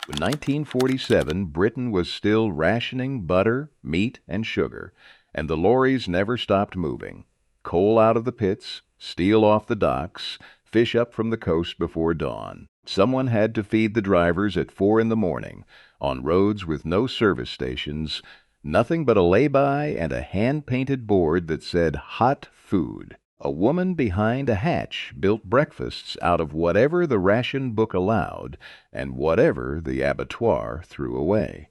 In 1947, Britain was still rationing butter, meat, and sugar, and the lorries never stopped moving. Coal out of the pits, steel off the docks, fish up from the coast before dawn. Someone had to feed the drivers at 4 in the morning, on roads with no service stations, nothing but a lay-by and a hand-painted board that said "Hot Food." A woman behind a hatch built breakfasts out of whatever the ration book allowed and whatever the abattoir threw away.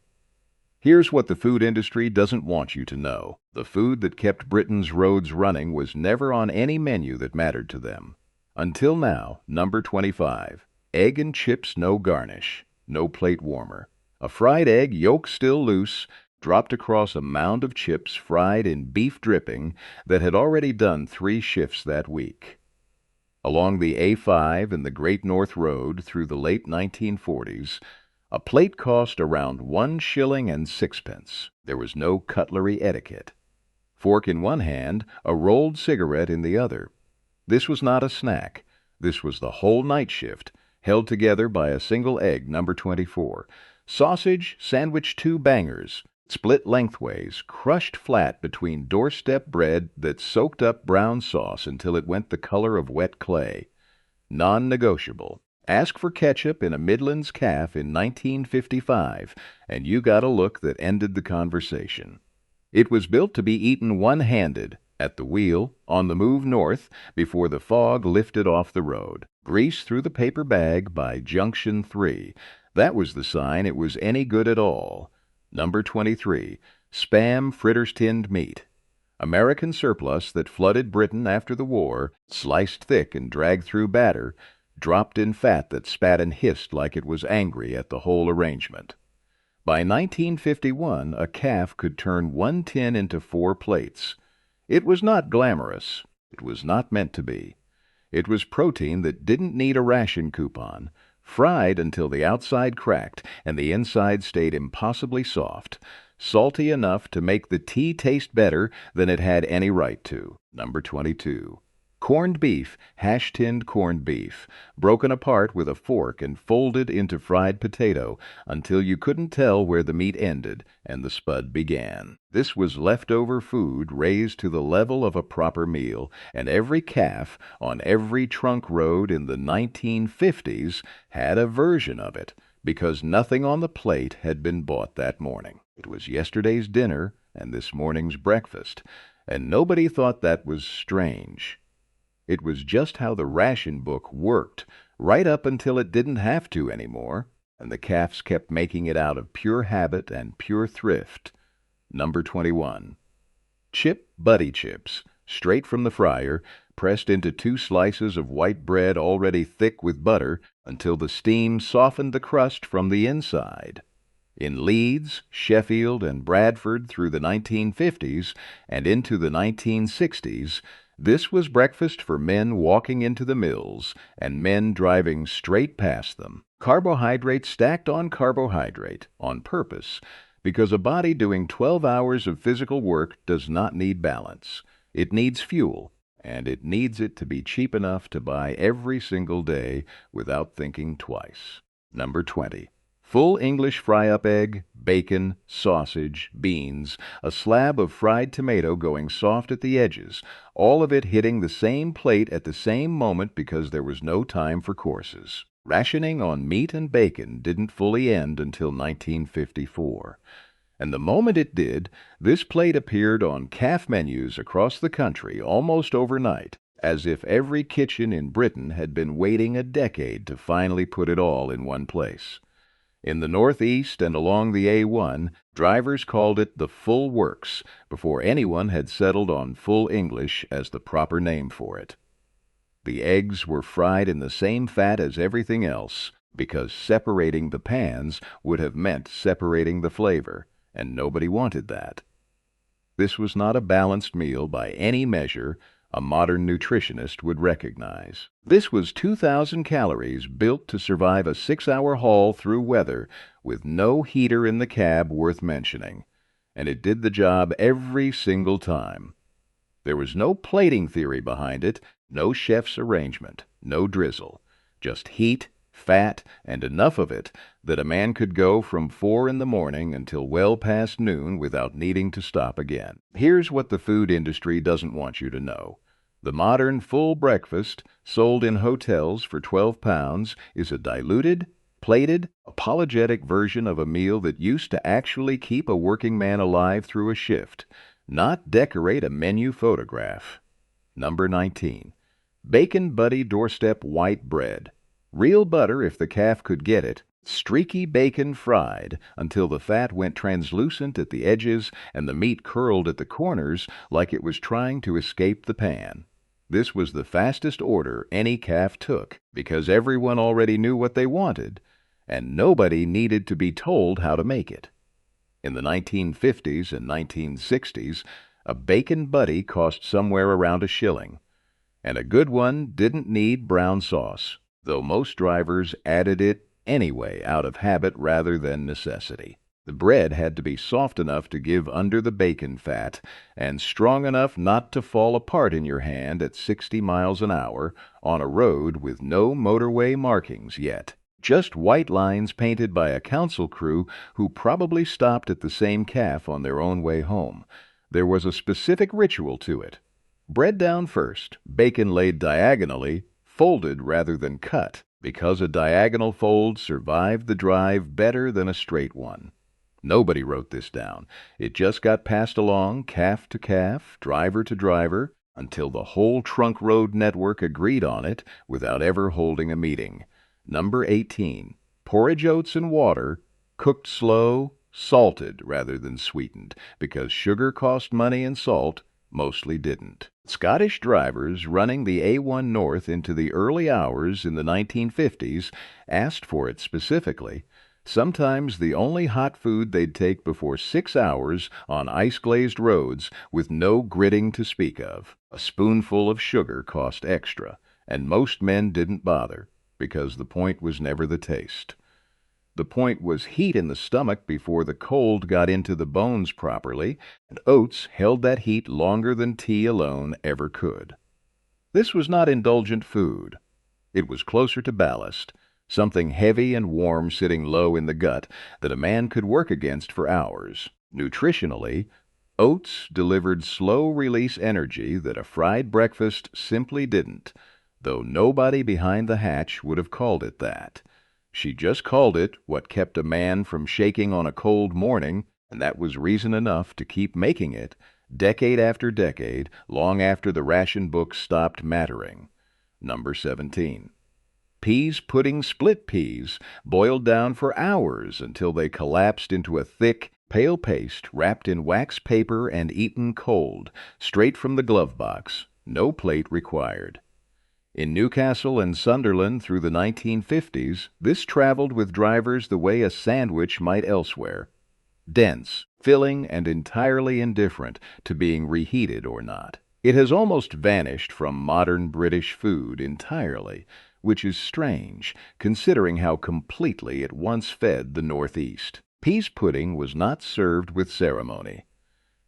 Here's what the food industry doesn't want you to know. The food that kept Britain's roads running was never on any menu that mattered to them. Until now, number 25. Egg and chips no garnish, no plate warmer. A fried egg, yolk still loose, dropped across a mound of chips fried in beef dripping that had already done 3 shifts that week. Along the A5 and the Great North Road through the late 1940s, a plate cost around 1 shilling and 6pence. There was no cutlery etiquette. Fork in one hand, a rolled cigarette in the other. This was not a snack. This was the whole night shift, held together by a single egg, number 24. Sausage, sandwiched 2 bangers, split lengthways, crushed flat between doorstep bread that soaked up brown sauce until it went the color of wet clay. Non-negotiable. Ask for ketchup in a Midlands Caff in 1955, and you got a look that ended the conversation. It was built to be eaten one-handed, at the wheel, on the move north, before the fog lifted off the road. Grease through the paper bag by Junction 3. That was the sign it was any good at all. Number 23. Spam fritters tinned meat. American surplus that flooded Britain after the war, sliced thick and dragged through batter, dropped in fat that spat and hissed like it was angry at the whole arrangement. By 1951, a calf could turn 1 tin into 4 plates. It was not glamorous. It was not meant to be. It was protein that didn't need a ration coupon, fried until the outside cracked and the inside stayed impossibly soft, salty enough to make the tea taste better than it had any right to. Number 22. Corned beef, hash-tinned corned beef, broken apart with a fork and folded into fried potato until you couldn't tell where the meat ended and the spud began. This was leftover food raised to the level of a proper meal, and every calf on every trunk road in the 1950s had a version of it, because nothing on the plate had been bought that morning. It was yesterday's dinner and this morning's breakfast, and nobody thought that was strange. It was just how the ration book worked, right up until it didn't have to anymore, and the Caffs kept making it out of pure habit and pure thrift. Number 21. Chip Buddy chips, straight from the fryer, pressed into 2 slices of white bread already thick with butter until the steam softened the crust from the inside. In Leeds, Sheffield, and Bradford through the 1950s and into the 1960s, this was breakfast for men walking into the mills and men driving straight past them. Carbohydrate stacked on carbohydrate, on purpose, because a body doing 12 hours of physical work does not need balance. It needs fuel, and it needs it to be cheap enough to buy every single day without thinking twice. Number 20. Full English fry-up egg, bacon, sausage, beans, a slab of fried tomato going soft at the edges, all of it hitting the same plate at the same moment because there was no time for courses. Rationing on meat and bacon didn't fully end until 1954. And the moment it did, this plate appeared on Caff menus across the country almost overnight, as if every kitchen in Britain had been waiting a decade to finally put it all in one place. In the Northeast and along the A1, drivers called it the full works before anyone had settled on full English as the proper name for it. The eggs were fried in the same fat as everything else because separating the pans would have meant separating the flavor, and nobody wanted that. This was not a balanced meal by any measure a modern nutritionist would recognize. This was 2,000 calories built to survive a 6-hour haul through weather with no heater in the cab worth mentioning, and it did the job every single time. There was no plating theory behind it, no chef's arrangement, no drizzle, just heat, fat, and enough of it that a man could go from 4 in the morning until well past noon without needing to stop again. Here's what the food industry doesn't want you to know. The modern full breakfast, sold in hotels for 12 pounds, is a diluted, plated, apologetic version of a meal that used to actually keep a working man alive through a shift, not decorate a menu photograph. Number 19. Bacon Buddy Doorstep White Bread. Real butter if the calf could get it. Streaky bacon fried until the fat went translucent at the edges and the meat curled at the corners like it was trying to escape the pan. This was the fastest order any calf took because everyone already knew what they wanted, and nobody needed to be told how to make it. In the 1950s and 1960s, a bacon buddy cost somewhere around a shilling, and a good one didn't need brown sauce, though most drivers added it anyway out of habit rather than necessity. The bread had to be soft enough to give under the bacon fat and strong enough not to fall apart in your hand at 60 miles an hour on a road with no motorway markings yet. Just white lines painted by a council crew who probably stopped at the same calf on their own way home. There was a specific ritual to it. Bread down first, bacon laid diagonally, folded rather than cut, because a diagonal fold survived the drive better than a straight one. Nobody wrote this down. It just got passed along, calf to calf, driver to driver, until the whole trunk road network agreed on it without ever holding a meeting. Number 18. Porridge oats and water, cooked slow, salted rather than sweetened, because sugar cost money and salt mostly didn't. Scottish drivers running the A1 North into the early hours in the 1950s asked for it specifically. Sometimes the only hot food they'd take before 6 hours on ice-glazed roads with no gritting to speak of. A spoonful of sugar cost extra, and most men didn't bother, because the point was never the taste. The point was heat in the stomach before the cold got into the bones properly, and oats held that heat longer than tea alone ever could. This was not indulgent food. It was closer to ballast, something heavy and warm sitting low in the gut that a man could work against for hours. Nutritionally, oats delivered slow-release energy that a fried breakfast simply didn't, though nobody behind the hatch would have called it that. She just called it what kept a man from shaking on a cold morning, and that was reason enough to keep making it, decade after decade, long after the ration book stopped mattering. Number 17. Peas pudding split peas, boiled down for hours until they collapsed into a thick, pale paste wrapped in wax paper and eaten cold, straight from the glove box, no plate required. In Newcastle and Sunderland through the 1950s, this traveled with drivers the way a sandwich might elsewhere. Dense, filling, and entirely indifferent to being reheated or not. It has almost vanished from modern British food entirely, which is strange, considering how completely it once fed the Northeast. Peas pudding was not served with ceremony.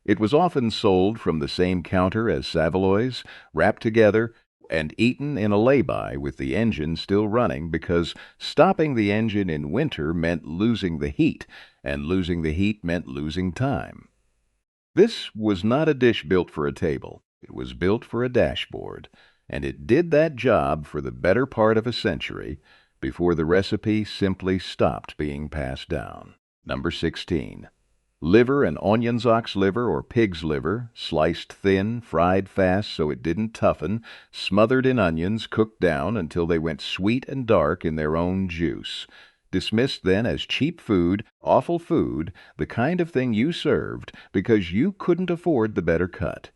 It was often sold from the same counter as Savoy's, wrapped together, and eaten in a lay-by with the engine still running, because stopping the engine in winter meant losing the heat, and losing the heat meant losing time. This was not a dish built for a table. It was built for a dashboard, and it did that job for the better part of a century before the recipe simply stopped being passed down. Number 16. Liver and onions, ox liver or pig's liver, sliced thin, fried fast so it didn't toughen, smothered in onions, cooked down until they went sweet and dark in their own juice. Dismissed then as cheap food, awful food, the kind of thing you served because you couldn't afford the better cut.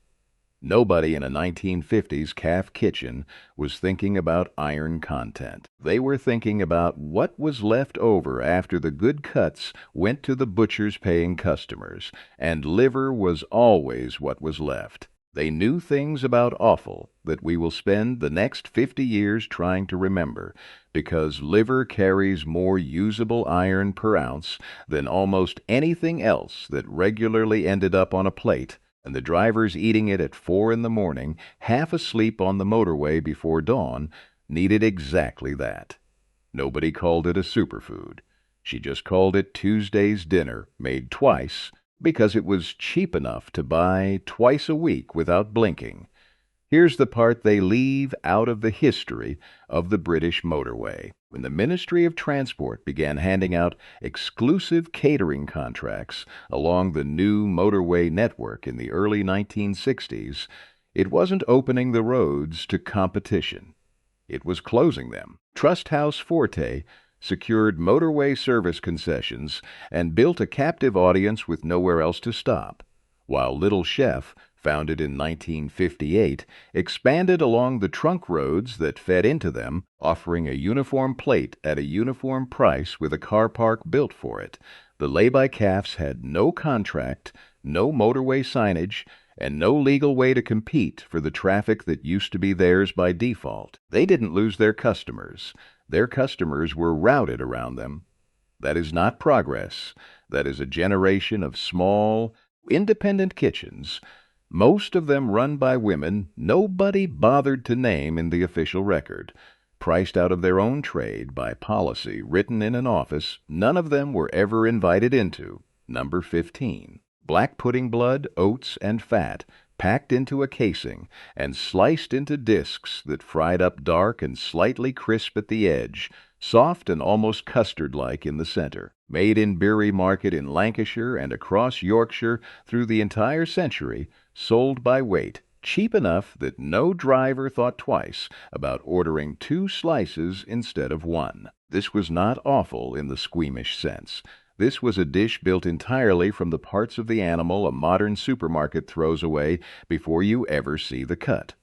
Nobody in a 1950s calf kitchen was thinking about iron content. They were thinking about what was left over after the good cuts went to the butcher's paying customers, and liver was always what was left. They knew things about offal that we will spend the next 50 years trying to remember, because liver carries more usable iron per ounce than almost anything else that regularly ended up on a plate, and the drivers eating it at 4 in the morning, half asleep on the motorway before dawn, needed exactly that. Nobody called it a superfood. She just called it Tuesday's dinner, made twice, because it was cheap enough to buy twice a week without blinking. Here's the part they leave out of the history of the British motorway. When the Ministry of Transport began handing out exclusive catering contracts along the new motorway network in the early 1960s, it wasn't opening the roads to competition. It was closing them. Trust House Forte secured motorway service concessions and built a captive audience with nowhere else to stop, while Little Chef, founded in 1958, expanded along the trunk roads that fed into them, offering a uniform plate at a uniform price with a car park built for it. The lay-by Caffs had no contract, no motorway signage, and no legal way to compete for the traffic that used to be theirs by default. They didn't lose their customers. Their customers were routed around them. That is not progress. That is a generation of small, independent kitchens, most of them run by women nobody bothered to name in the official record, priced out of their own trade by policy written in an office none of them were ever invited into. Number 15. Black pudding blood, oats, and fat, packed into a casing and sliced into discs that fried up dark and slightly crisp at the edge, soft and almost custard-like in the center. Made in Bury Market in Lancashire and across Yorkshire through the entire century, sold by weight, cheap enough that no driver thought twice about ordering 2 slices instead of 1. This was not offal in the squeamish sense. This was a dish built entirely from the parts of the animal a modern supermarket throws away before you ever see the cut.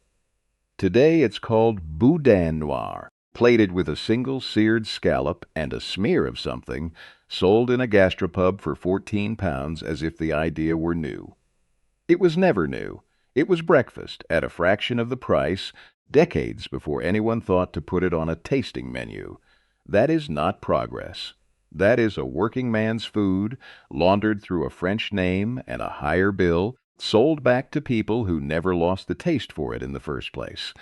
Today it's called boudin noir, plated with a single seared scallop and a smear of something, sold in a gastropub for £14 as if the idea were new. It was never new. It was breakfast at a fraction of the price, decades before anyone thought to put it on a tasting menu. That is not progress. That is a working man's food, laundered through a French name and a higher bill, sold back to people who never lost the taste for it in the first place.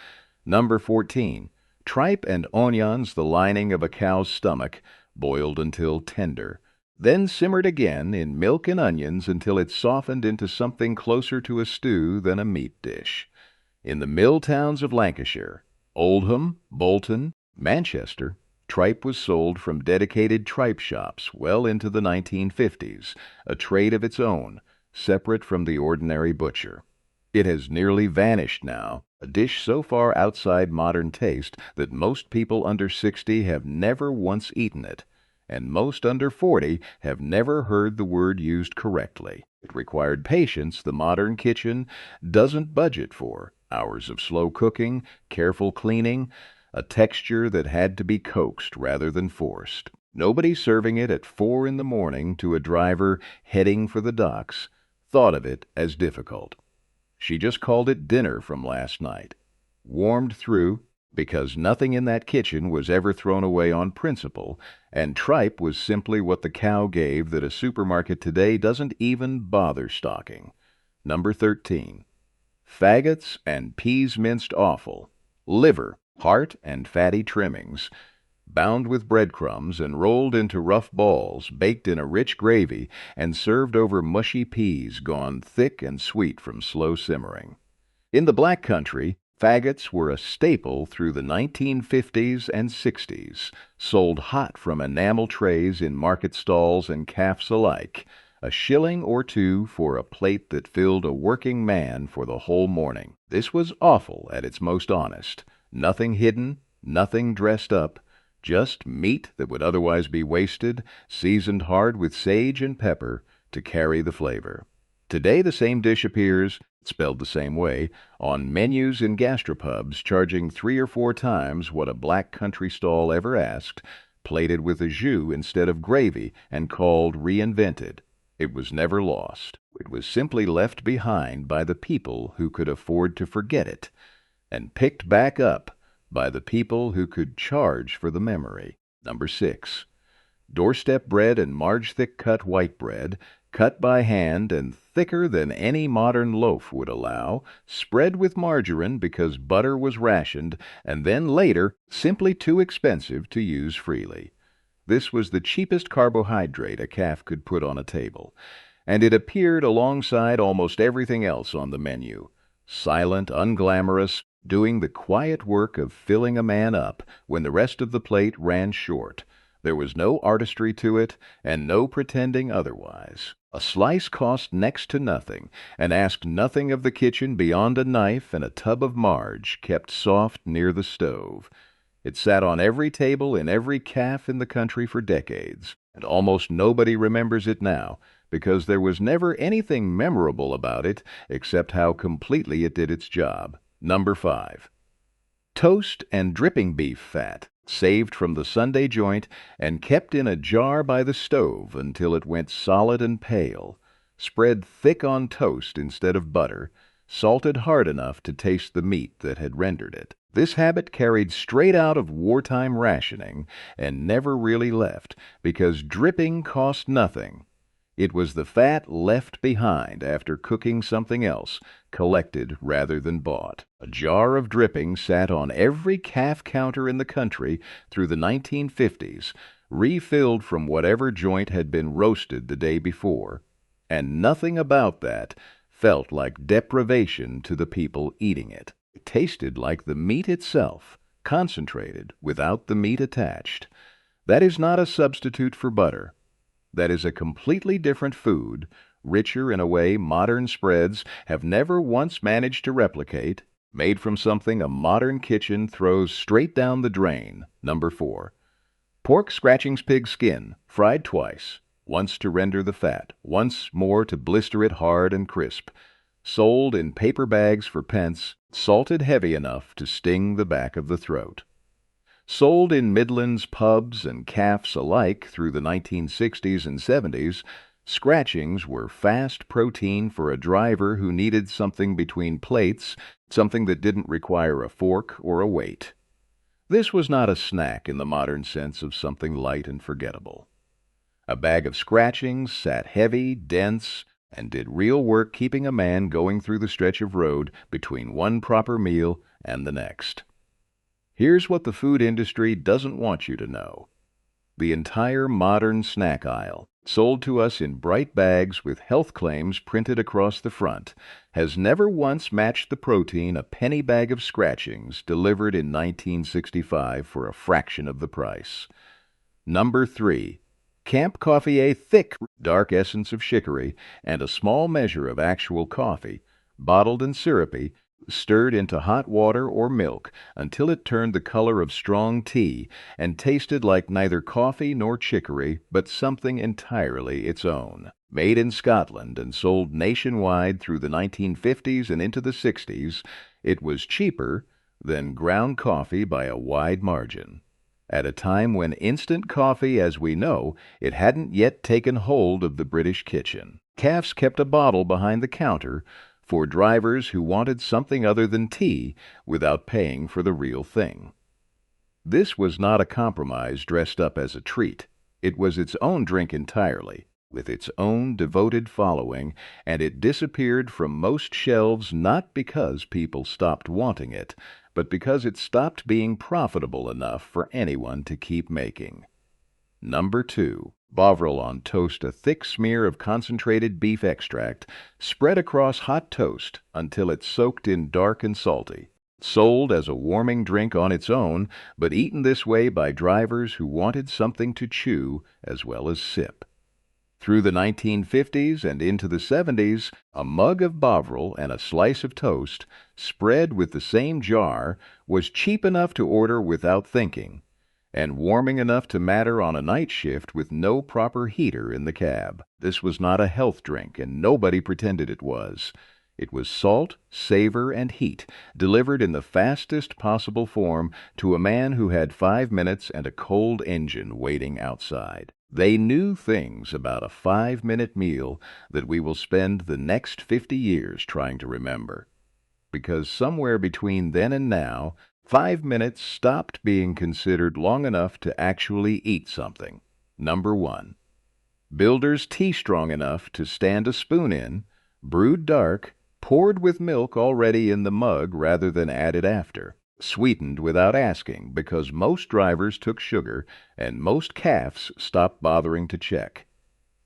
Number 14. Tripe and onions the lining of a cow's stomach, boiled until tender. Then simmered again in milk and onions until it softened into something closer to a stew than a meat dish. In the mill towns of Lancashire, Oldham, Bolton, Manchester, tripe was sold from dedicated tripe shops well into the 1950s, a trade of its own, separate from the ordinary butcher. It has nearly vanished now, a dish so far outside modern taste that most people under 60 have never once eaten it, and most under 40 have never heard the word used correctly. It required patience the modern kitchen doesn't budget for, hours of slow cooking, careful cleaning, a texture that had to be coaxed rather than forced. Nobody serving it at 4 in the morning to a driver heading for the docks thought of it as difficult. She just called it dinner from last night. Warmed through, because nothing in that kitchen was ever thrown away on principle, and tripe was simply what the cow gave that a supermarket today doesn't even bother stocking. Number 13. Faggots and peas minced offal, liver, heart, and fatty trimmings, bound with breadcrumbs and rolled into rough balls, baked in a rich gravy, and served over mushy peas gone thick and sweet from slow simmering. In the Black Country, faggots were a staple through the 1950s and 60s, sold hot from enamel trays in market stalls and Caffs alike, a shilling or two for a plate that filled a working man for the whole morning. This was offal at its most honest. Nothing hidden, nothing dressed up, just meat that would otherwise be wasted, seasoned hard with sage and pepper to carry the flavor. Today the same dish appears, spelled the same way, on menus in gastropubs, charging 3 or 4 times what a Black Country stall ever asked, plated with a jus instead of gravy and called reinvented. It was never lost. It was simply left behind by the people who could afford to forget it, and picked back up by the people who could charge for the memory. Number 6. Doorstep bread and Marge thick cut white bread, cut by hand and thicker than any modern loaf would allow, spread with margarine because butter was rationed, and then later simply too expensive to use freely. This was the cheapest carbohydrate a calf could put on a table, and it appeared alongside almost everything else on the menu. Silent, unglamorous, doing the quiet work of filling a man up when the rest of the plate ran short. There was no artistry to it, and no pretending otherwise. A slice cost next to nothing, and asked nothing of the kitchen beyond a knife and a tub of marge kept soft near the stove. It sat on every table in every caff in the country for decades, and almost nobody remembers it now, because there was never anything memorable about it except how completely it did its job. Number 5. Toast and dripping beef fat, saved from the Sunday joint and kept in a jar by the stove until it went solid and pale, spread thick on toast instead of butter, salted hard enough to taste the meat that had rendered it. This habit carried straight out of wartime rationing and never really left, because dripping cost nothing. It was the fat left behind after cooking something else, collected rather than bought. A jar of dripping sat on every calf counter in the country through the 1950s, refilled from whatever joint had been roasted the day before, and nothing about that felt like deprivation to the people eating it. It tasted like the meat itself, concentrated, without the meat attached. That is not a substitute for butter. That is a completely different food, richer in a way modern spreads have never once managed to replicate, made from something a modern kitchen throws straight down the drain. Number 4. Pork scratchings pig skin, fried twice, once to render the fat, once more to blister it hard and crisp, sold in paper bags for pence, salted heavy enough to sting the back of the throat. Sold in Midlands pubs and caffs alike through the 1960s and 70s, scratchings were fast protein for a driver who needed something between plates, something that didn't require a fork or a weight. This was not a snack in the modern sense of something light and forgettable. A bag of scratchings sat heavy, dense, and did real work keeping a man going through the stretch of road between one proper meal and the next. Here's what the food industry doesn't want you to know. The entire modern snack aisle, sold to us in bright bags with health claims printed across the front, has never once matched the protein a penny bag of scratchings delivered in 1965 for a fraction of the price. Number 3. Camp Coffee, a thick, dark essence of chicory and a small measure of actual coffee, bottled and syrupy, stirred into hot water or milk until it turned the color of strong tea and tasted like neither coffee nor chicory, but something entirely its own. Made in Scotland and sold nationwide through the 1950s and into the 60s, it was cheaper than ground coffee by a wide margin. At a time when instant coffee, as we know, it hadn't yet taken hold of the British kitchen. Caffs kept a bottle behind the counter for drivers who wanted something other than tea without paying for the real thing. This was not a compromise dressed up as a treat. It was its own drink entirely, with its own devoted following, and it disappeared from most shelves not because people stopped wanting it, but because it stopped being profitable enough for anyone to keep making. Number 2. Bovril on toast, a thick smear of concentrated beef extract, spread across hot toast until it soaked in dark and salty. Sold as a warming drink on its own, but eaten this way by drivers who wanted something to chew as well as sip. Through the 1950s and into the 70s, a mug of Bovril and a slice of toast, spread with the same jar, was cheap enough to order without thinking, and warming enough to matter on a night shift with no proper heater in the cab. This was not a health drink, and nobody pretended it was. It was salt, savor, and heat, delivered in the fastest possible form to a man who had 5 minutes and a cold engine waiting outside. They knew things about a 5-minute meal that we will spend the next 50 years trying to remember. Because somewhere between then and now, 5 minutes stopped being considered long enough to actually eat something. Number 1. builder's tea strong enough to stand a spoon in, brewed dark, poured with milk already in the mug rather than added after, sweetened without asking because most drivers took sugar and most Caffs stopped bothering to check.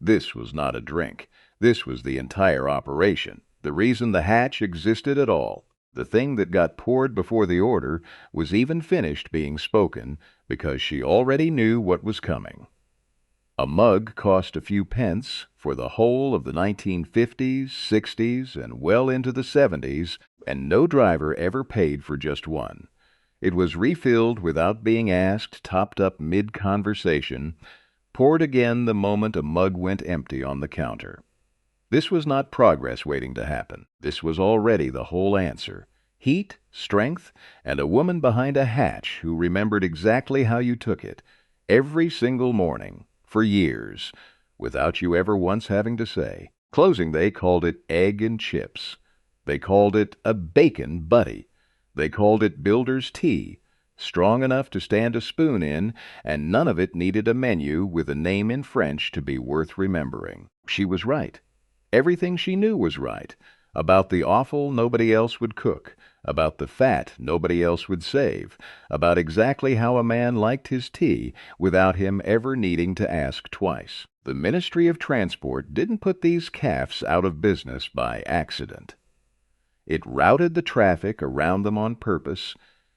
This was not a drink. This was the entire operation, the reason the hatch existed at all. The thing that got poured before the order was even finished being spoken because she already knew what was coming. A mug cost a few pence for the whole of the 1950s, 60s, and well into the 70s, and no driver ever paid for just one. It was refilled without being asked, topped up mid-conversation, poured again the moment a mug went empty on the counter. This was not progress waiting to happen. This was already the whole answer. Heat, strength, and a woman behind a hatch who remembered exactly how you took it, every single morning, for years, without you ever once having to say. Closing, they called it egg and chips. They called it a bacon buddy. They called it builder's tea, strong enough to stand a spoon in, and none of it needed a menu with a name in French to be worth remembering. She was right. Everything she knew was right. About the offal nobody else would cook, about the fat nobody else would save, about exactly how a man liked his tea without him ever needing to ask twice. The Ministry of Transport didn't put these Caffs out of business by accident. It routed the traffic around them on purpose,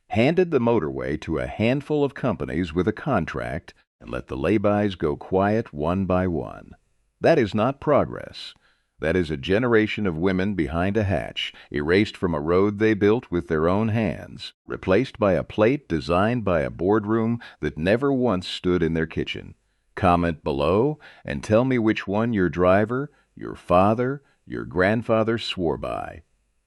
handed the motorway to a handful of companies with a contract, and let the laybys go quiet one by one. That is not progress. That is a generation of women behind a hatch, erased from a road they built with their own hands, replaced by a plate designed by a boardroom that never once stood in their kitchen. Comment below and tell me which one your driver, your father, your grandfather swore by.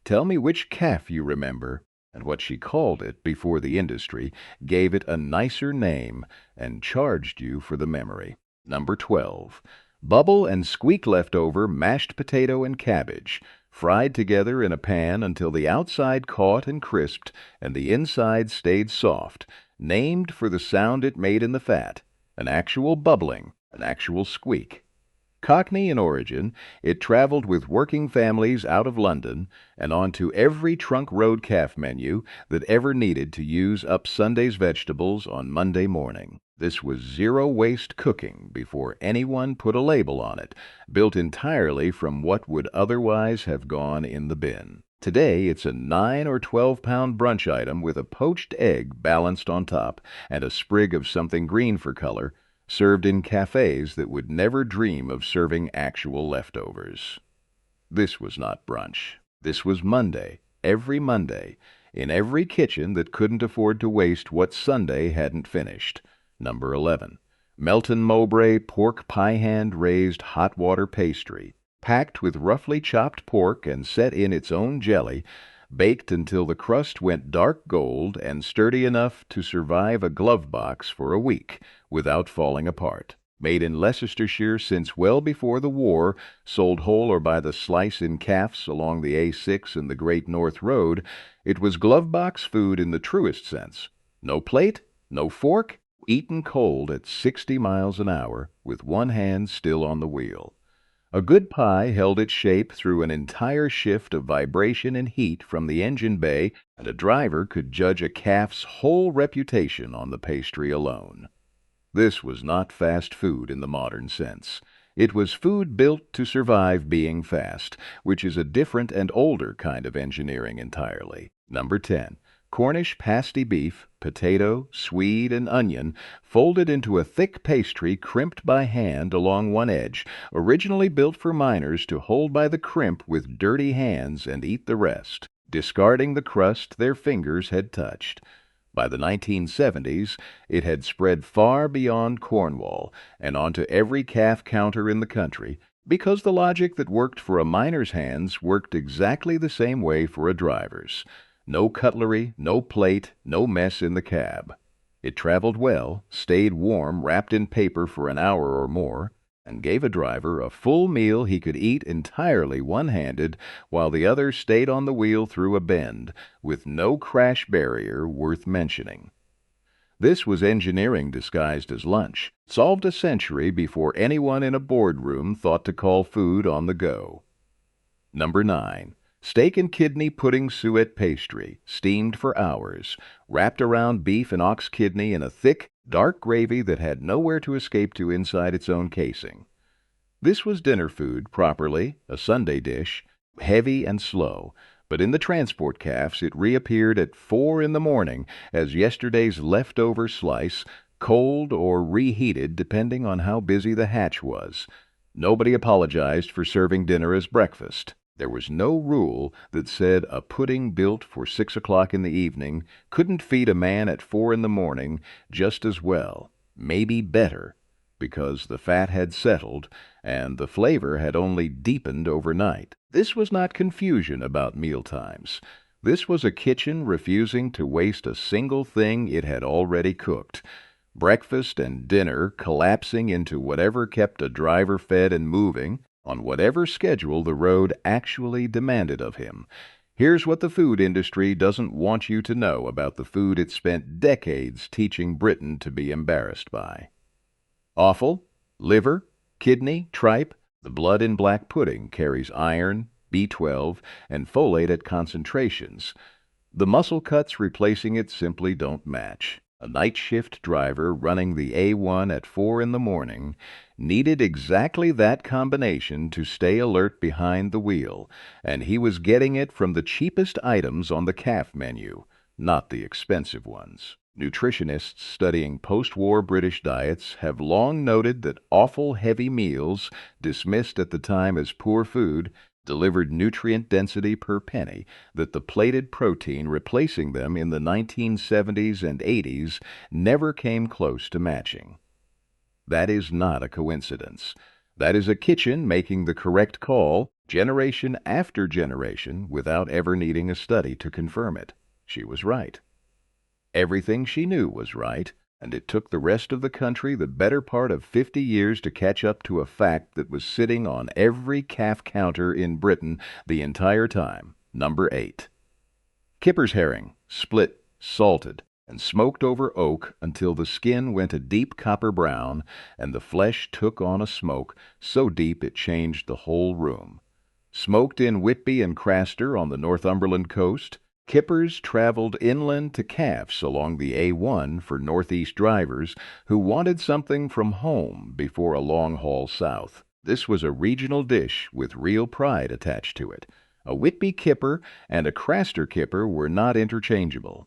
Tell me which Caff you remember, and what she called it before the industry gave it a nicer name and charged you for the memory. Number 12. Bubble and squeak leftover mashed potato and cabbage, fried together in a pan until the outside caught and crisped and the inside stayed soft, named for the sound it made in the fat, an actual bubbling, an actual squeak. Cockney in origin, it traveled with working families out of London and onto every trunk road Caff menu that ever needed to use up Sunday's vegetables on Monday morning. This was zero-waste cooking before anyone put a label on it, built entirely from what would otherwise have gone in the bin. Today, it's a 9 or 12-pound brunch item with a poached egg balanced on top and a sprig of something green for color, served in cafés that would never dream of serving actual leftovers. This was not brunch. This was Monday, every Monday, in every kitchen that couldn't afford to waste what Sunday hadn't finished. Number 11. Melton Mowbray pork pie hand raised hot water pastry, packed with roughly chopped pork and set in its own jelly, baked until the crust went dark gold and sturdy enough to survive a glove box for a week without falling apart. Made in Leicestershire since well before the war, sold whole or by the slice in Caffs along the A6 and the Great North Road, it was glove box food in the truest sense. No plate, no fork, eaten cold at 60 miles an hour with one hand still on the wheel. A good pie held its shape through an entire shift of vibration and heat from the engine bay, and a driver could judge a Caff's whole reputation on the pastry alone. This was not fast food in the modern sense. It was food built to survive being fast, which is a different and older kind of engineering entirely. Number 10. Cornish pasty beef, potato, swede, and onion folded into a thick pastry crimped by hand along one edge, originally built for miners to hold by the crimp with dirty hands and eat the rest, discarding the crust their fingers had touched. By the 1970s, it had spread far beyond Cornwall and onto every Caff counter in the country, because the logic that worked for a miner's hands worked exactly the same way for a driver's. No cutlery, no plate, no mess in the cab. It traveled well, stayed warm wrapped in paper for an hour or more, and gave a driver a full meal he could eat entirely one-handed while the other stayed on the wheel through a bend, with no crash barrier worth mentioning. This was engineering disguised as lunch, solved a century before anyone in a boardroom thought to call food on the go. Number 9. Steak and kidney pudding suet pastry, steamed for hours, wrapped around beef and ox kidney in a thick, dark gravy that had nowhere to escape to inside its own casing. This was dinner food, properly, a Sunday dish, heavy and slow, but in the transport Caffs it reappeared at 4 in the morning as yesterday's leftover slice, cold or reheated depending on how busy the hatch was. Nobody apologized for serving dinner as breakfast. There was no rule that said a pudding built for 6 o'clock in the evening couldn't feed a man at 4 in the morning just as well, maybe better, because the fat had settled and the flavor had only deepened overnight. This was not confusion about mealtimes. This was a kitchen refusing to waste a single thing it had already cooked. Breakfast and dinner collapsing into whatever kept a driver fed and moving, on whatever schedule the road actually demanded of him. Here's what the food industry doesn't want you to know about the food it spent decades teaching Britain to be embarrassed by. Offal, liver, kidney, tripe, the blood in black pudding carries iron, B12, and folate at concentrations. The muscle cuts replacing it simply don't match. A night shift driver running the A1 at 4 in the morning needed exactly that combination to stay alert behind the wheel, and he was getting it from the cheapest items on the Caff menu, not the expensive ones. Nutritionists studying post-war British diets have long noted that awful heavy meals, dismissed at the time as poor food, delivered nutrient density per penny that the plated protein replacing them in the 1970s and 80s never came close to matching. That is not a coincidence. That is a kitchen making the correct call, generation after generation, without ever needing a study to confirm it. She was right. Everything she knew was right, and it took the rest of the country the better part of 50 years to catch up to a fact that was sitting on every Caff counter in Britain the entire time. Number 8. Kipper's herring, split, salted, and smoked over oak until the skin went a deep copper brown and the flesh took on a smoke so deep it changed the whole room. Smoked in Whitby and Craster on the Northumberland coast, Kippers traveled inland to Caffs along the A1 for northeast drivers who wanted something from home before a long haul south. This was a regional dish with real pride attached to it. A Whitby kipper and a Craster kipper were not interchangeable.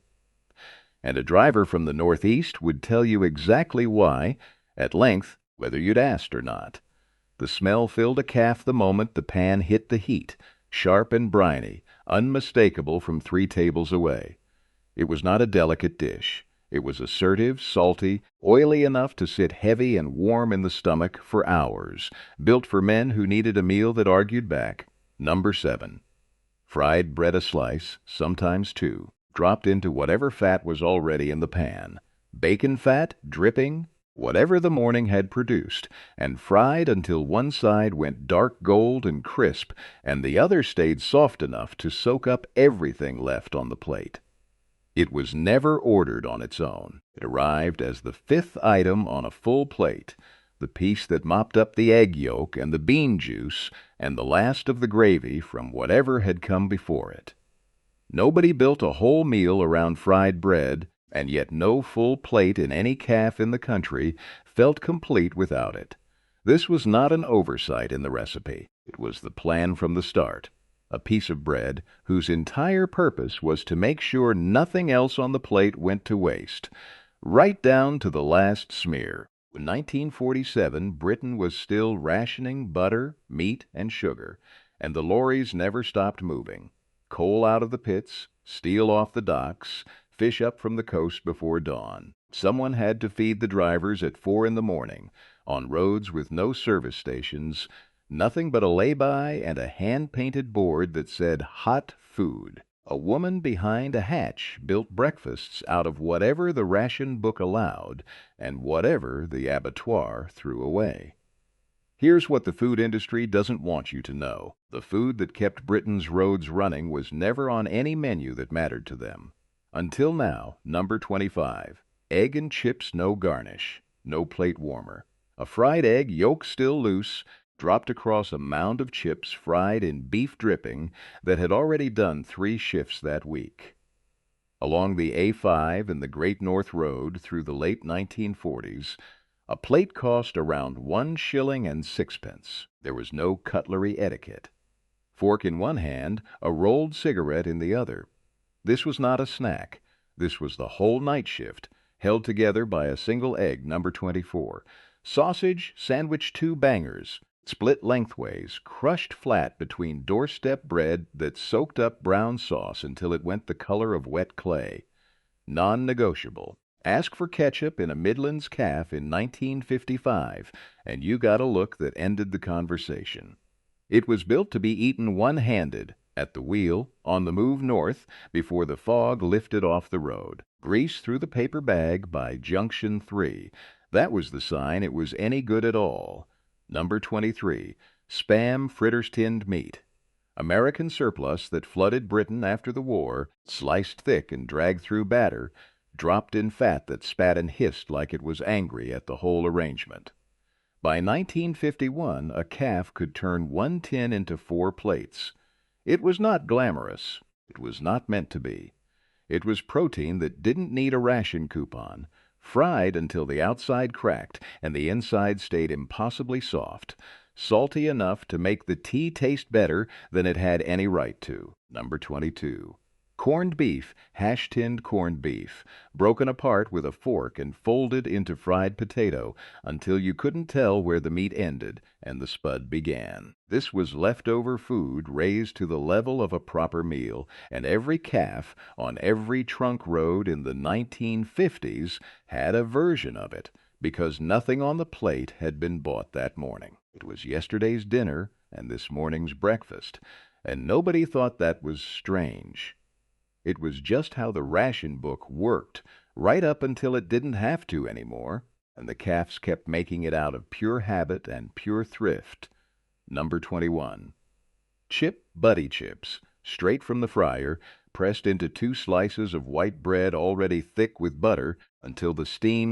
And a driver from the northeast would tell you exactly why, at length, whether you'd asked or not. The smell filled a Caff the moment the pan hit the heat, sharp and briny, unmistakable from 3 tables away. It was not a delicate dish. It was assertive, salty, oily enough to sit heavy and warm in the stomach for hours, built for men who needed a meal that argued back. Number 7. Fried bread a slice, sometimes 2, dropped into whatever fat was already in the pan. Bacon fat, dripping, whatever the morning had produced, and fried until one side went dark gold and crisp, and the other stayed soft enough to soak up everything left on the plate. It was never ordered on its own. It arrived as the 5th item on a full plate, the piece that mopped up the egg yolk and the bean juice, and the last of the gravy from whatever had come before it. Nobody built a whole meal around fried bread, and yet no full plate in any Caff in the country felt complete without it. This was not an oversight in the recipe. It was the plan from the start. A piece of bread whose entire purpose was to make sure nothing else on the plate went to waste, right down to the last smear. In 1947, Britain was still rationing butter, meat, and sugar, and the lorries never stopped moving. Coal out of the pits, steel off the docks, fish up from the coast before dawn. Someone had to feed the drivers at 4 in the morning, on roads with no service stations, nothing but a lay-by and a hand-painted board that said hot food. A woman behind a hatch built breakfasts out of whatever the ration book allowed and whatever the abattoir threw away. Here's what the food industry doesn't want you to know. The food that kept Britain's roads running was never on any menu that mattered to them. Until now. Number 25. Egg and chips, no garnish, no plate warmer. A fried egg, yolk still loose, dropped across a mound of chips fried in beef dripping that had already done 3 shifts that week. Along the A5 and the Great North Road through the late 1940s, a plate cost around 1 shilling and 6pence. There was no cutlery etiquette. Fork in one hand, a rolled cigarette in the other. This was not a snack. This was the whole night shift, held together by a single egg, number 24. Sausage sandwiched 2 bangers, split lengthways, crushed flat between doorstep bread that soaked up brown sauce until it went the color of wet clay. Non-negotiable. Ask for ketchup in a Midlands Caff in 1955, and you got a look that ended the conversation. It was built to be eaten one-handed, at the wheel, on the move north, before the fog lifted off the road. Grease through the paper bag by Junction 3. That was the sign it was any good at all. Number 23. Spam fritters tinned meat. American surplus that flooded Britain after the war, sliced thick and dragged through batter, dropped in fat that spat and hissed like it was angry at the whole arrangement. By 1951, a calf could turn 1 tin into 4 plates. It was not glamorous. It was not meant to be. It was protein that didn't need a ration coupon, fried until the outside cracked and the inside stayed impossibly soft, salty enough to make the tea taste better than it had any right to. Number 22. Corned beef, hash-tinned corned beef, broken apart with a fork and folded into fried potato until you couldn't tell where the meat ended and the spud began. This was leftover food raised to the level of a proper meal, and every calf on every trunk road in the 1950s had a version of it, because nothing on the plate had been bought that morning. It was yesterday's dinner and this morning's breakfast, and nobody thought that was strange. It was just how the ration book worked, right up until it didn't have to anymore, and the Caffs kept making it out of pure habit and pure thrift. Number 21. Chip Buddy chips, straight from the fryer, pressed into 2 slices of white bread already thick with butter until the steam